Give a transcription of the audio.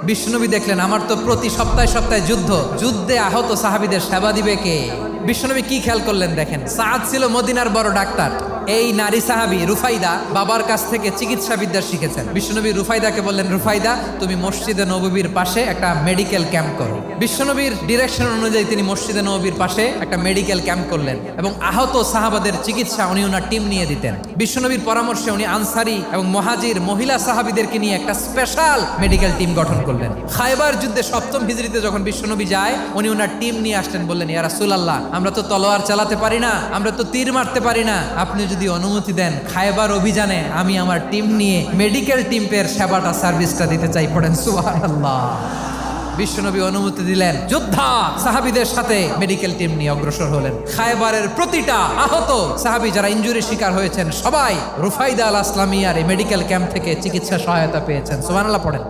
বিশ্বনবী দেখলেন আমার তো প্রতি সপ্তাহে সপ্তাহে যুদ্ধে আহত সাহাবীদের সেবা দিবে কে? বিশ্বনবী কি খেয়াল করলেন দেখেন, সাদ ছিল মদিনার বড় ডাক্তার। এই নারী সাহাবী রুফাইদা বাবার কাছ থেকে চিকিৎসা বিদ্যা শিখেছেন। বিশ্বনবী রুফাইদাকে বললেন, রুফাইদা তুমি মসজিদে নববীর পাশে একটা মেডিকেল ক্যাম্প করো। বিশ্বনবীর ডিরেকশন অনুযায়ী তিনি মসজিদে নববীর পাশে একটা মেডিকেল ক্যাম্প করলেন এবং আহত সাহাবাদের চিকিৎসা উনি ওনার টিম নিয়ে দিতেন। বিশ্বনবীর পরামর্শে উনি আনসারি এবং মুহাজির মহিলা সাহাবীদেরকে নিয়ে একটা স্পেশাল মেডিকেল টিম গঠন করলেন। খায়বার যুদ্ধে 7ম হিজরিতে যখন বিশ্বনবী যায়, উনি ওনার টিম নিয়ে আসলেন, বললেন, ইয়া রাসূলুল্লাহ আমরা তো তলোয়ার চালাতে পারি না, আমরা তো তীর মারতে পারি না, আপনি যদি অনুমতি দেন খায়বার অভিযানে আমি আমার টিম নিয়ে মেডিকেল টিমের সেবাটা সার্ভিসটা দিতে চাই। পড়েন সুবহানাল্লাহ। বিশ্বনবী অনুমতি দিলেন, যোদ্ধা সাহাবীদের সাথে মেডিকেল টিম নিয়ে অগ্রসর হলেন। খায়বারের প্রতিটা আহত সাহাবী যারা ইনজুরি শিকার হয়েছেন সবাই রুফাইদা আল আসলামিয়ার এই মেডিকেল ক্যাম্প থেকে চিকিৎসা সহায়তা পেয়েছেন। সুবহানাল্লাহ পড়েন।